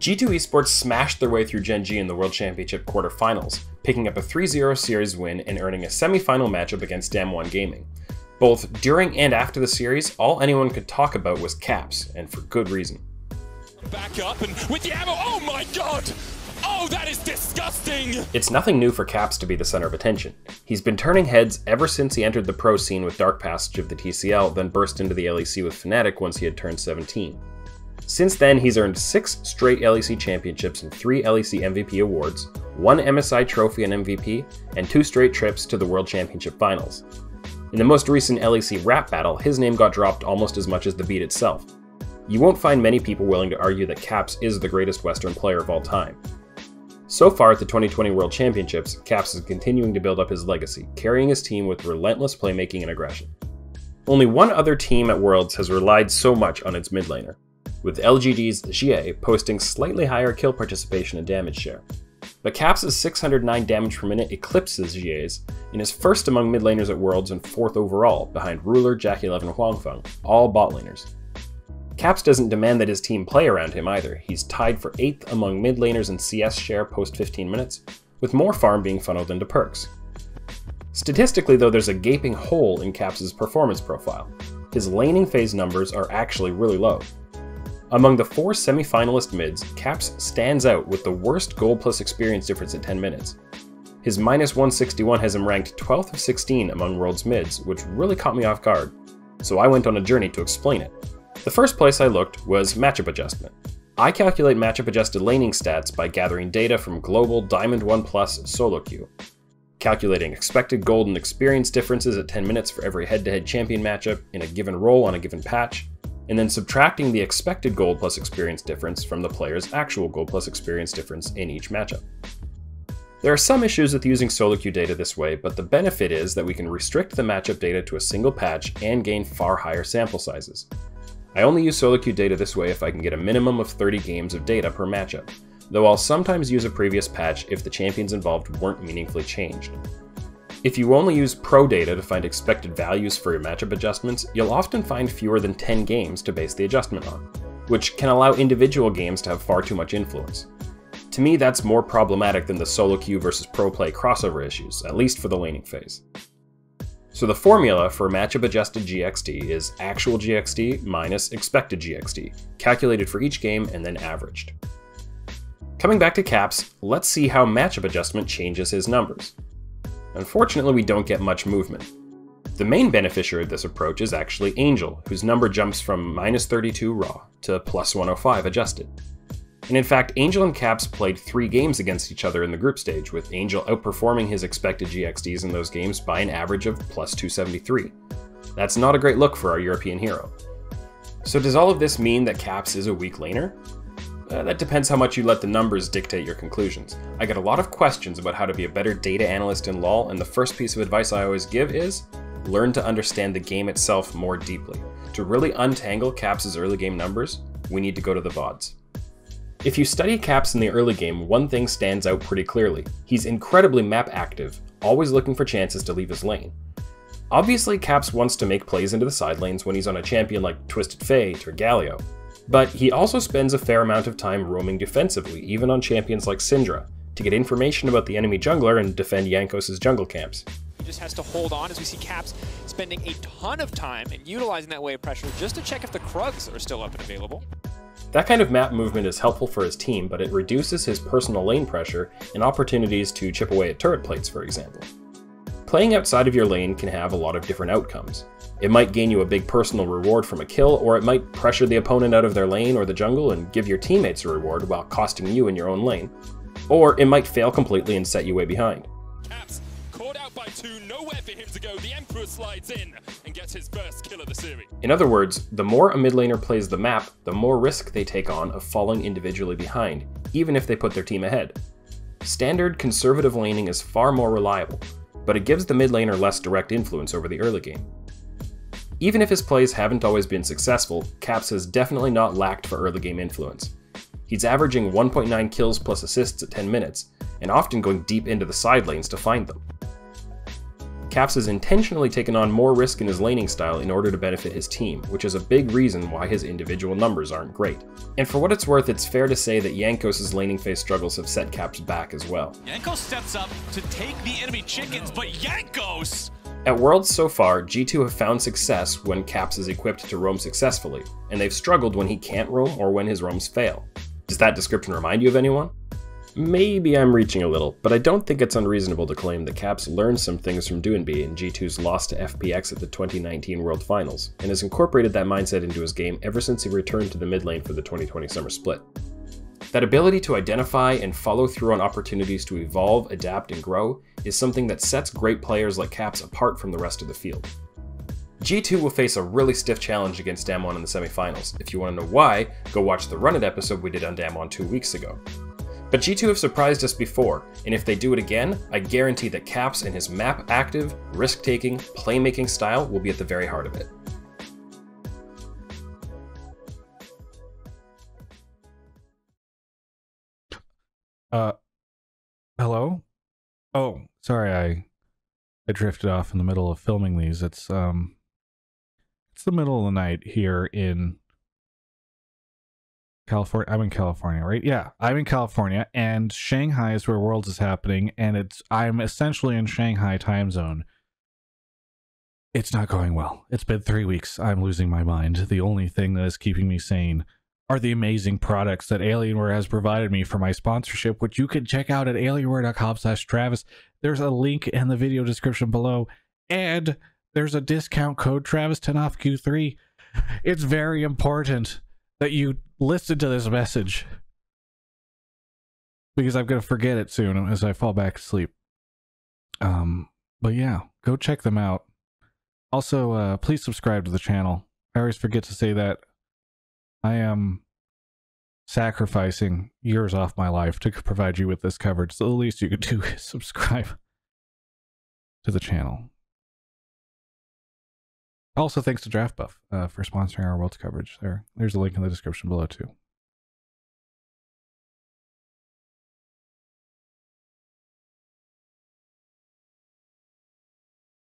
G2 Esports smashed their way through Gen G in the World Championship quarterfinals, picking up a 3-0 series win and earning a semi-final matchup against Damwon Gaming. Both during and after the series, all anyone could talk about was Caps, and for good reason. Back up and with the ammo, oh my god! Oh, that is disgusting! It's nothing new for Caps to be the center of attention. He's been turning heads ever since he entered the pro scene with Dark Passage of the TCL, then burst into the LEC with Fnatic once he had turned 17. Since then, he's earned 6 straight LEC championships and 3 LEC MVP awards, 1 MSI trophy and MVP, and 2 straight trips to the World Championship finals. In the most recent LEC rap battle, his name got dropped almost as much as the beat itself. You won't find many people willing to argue that Caps is the greatest Western player of all time. So far at the 2020 World Championships, Caps is continuing to build up his legacy, carrying his team with relentless playmaking and aggression. Only one other team at Worlds has relied so much on its mid laner, with LGD's Jie posting slightly higher kill participation and damage share. But Caps' 609 damage per minute eclipses Jie's and is first among mid laners at Worlds and 4th overall, behind Ruler, Jackie11 and Huangfeng, all bot laners. Caps doesn't demand that his team play around him either. He's tied for 8th among mid laners in CS share post 15 minutes, with more farm being funneled into perks. Statistically though, there's a gaping hole in Caps' performance profile. His laning phase numbers are actually really low. Among the 4 semi-finalist mids, Caps stands out with the worst gold plus experience difference at 10 minutes. His -161 has him ranked 12th of 16 among Worlds mids, which really caught me off guard, so I went on a journey to explain it. The first place I looked was matchup adjustment. I calculate matchup adjusted laning stats by gathering data from global Diamond 1 Plus solo queue, calculating expected gold and experience differences at 10 minutes for every head-to-head champion matchup in a given role on a given patch, and then subtracting the expected gold plus experience difference from the player's actual gold plus experience difference in each matchup. There are some issues with using solo queue data this way, but the benefit is that we can restrict the matchup data to a single patch and gain far higher sample sizes. I only use solo queue data this way if I can get a minimum of 30 games of data per matchup, though I'll sometimes use a previous patch if the champions involved weren't meaningfully changed. If you only use pro data to find expected values for your matchup adjustments, you'll often find fewer than 10 games to base the adjustment on, which can allow individual games to have far too much influence. To me, that's more problematic than the solo queue versus pro play crossover issues, at least for the laning phase. So the formula for matchup adjusted GXD is actual GXD minus expected GXD, calculated for each game and then averaged. Coming back to Caps, let's see how matchup adjustment changes his numbers. Unfortunately, we don't get much movement. The main beneficiary of this approach is actually Angel, whose number jumps from -32 raw to +105 adjusted. And in fact, Angel and Caps played 3 games against each other in the group stage, with Angel outperforming his expected GXDs in those games by an average of +273. That's not a great look for our European hero. So does all of this mean that Caps is a weak laner? That depends how much you let the numbers dictate your conclusions. I get a lot of questions about how to be a better data analyst in LoL, and the first piece of advice I always give is, learn to understand the game itself more deeply. To really untangle Caps' early game numbers, we need to go to the VODs. If you study Caps in the early game, one thing stands out pretty clearly. He's incredibly map active, always looking for chances to leave his lane. Obviously, Caps wants to make plays into the side lanes when he's on a champion like Twisted Fate or Galio, but he also spends a fair amount of time roaming defensively, even on champions like Syndra, to get information about the enemy jungler and defend Jankos' jungle camps. He just has to hold on as we see Caps spending a ton of time and utilizing that wave pressure just to check if the Krugs are still up and available. That kind of map movement is helpful for his team, but it reduces his personal lane pressure and opportunities to chip away at turret plates, for example. Playing outside of your lane can have a lot of different outcomes. It might gain you a big personal reward from a kill, or it might pressure the opponent out of their lane or the jungle and give your teammates a reward while costing you in your own lane. Or it might fail completely and set you way behind. Caps caught out by 2, nowhere for him to go. The Emperor slides in and gets his first kill of the series. In other words, the more a mid laner plays the map, the more risk they take on of falling individually behind, even if they put their team ahead. Standard conservative laning is far more reliable, but it gives the mid laner less direct influence over the early game. Even if his plays haven't always been successful, Caps has definitely not lacked for early game influence. He's averaging 1.9 kills plus assists at 10 minutes, and often going deep into the side lanes to find them. Caps has intentionally taken on more risk in his laning style in order to benefit his team, which is a big reason why his individual numbers aren't great. And for what it's worth, it's fair to say that Jankos' laning phase struggles have set Caps back as well. Jankos steps up to take the enemy chickens, but Jankos! At Worlds so far, G2 have found success when Caps is equipped to roam successfully, and they've struggled when he can't roam or when his roams fail. Does that description remind you of anyone? Maybe I'm reaching a little, but I don't think it's unreasonable to claim that Caps learned some things from Doinby in G2's loss to FPX at the 2019 World Finals, and has incorporated that mindset into his game ever since he returned to the mid lane for the 2020 Summer Split. That ability to identify and follow through on opportunities to evolve, adapt, and grow is something that sets great players like Caps apart from the rest of the field. G2 will face a really stiff challenge against Damwon in the semifinals. If you want to know why, go watch the Run It episode we did on Damwon 2 weeks ago. But G2 have surprised us before, and if they do it again, I guarantee that Caps and his map-active, risk-taking, playmaking style will be at the very heart of it. Hello? Oh, sorry, I drifted off in the middle of filming these. It's the middle of the night here in California. I'm in California, right? Yeah, I'm in California, and Shanghai is where Worlds is happening, and I'm essentially in Shanghai time zone. It's not going well. It's been 3 weeks. I'm losing my mind. The only thing that is keeping me sane are the amazing products that Alienware has provided me for my sponsorship, which you can check out at alienware.com/Travis. There's a link in the video description below, and there's a discount code Travis10 off Q3. It's very important that you listen to this message, because I'm going to forget it soon as I fall back asleep. But yeah, go check them out. Also, please subscribe to the channel. I always forget to say that. I am sacrificing years off my life to provide you with this coverage, so the least you could do is subscribe to the channel. Also, thanks to DraftBuff for sponsoring our Worlds coverage. There's a link in the description below too.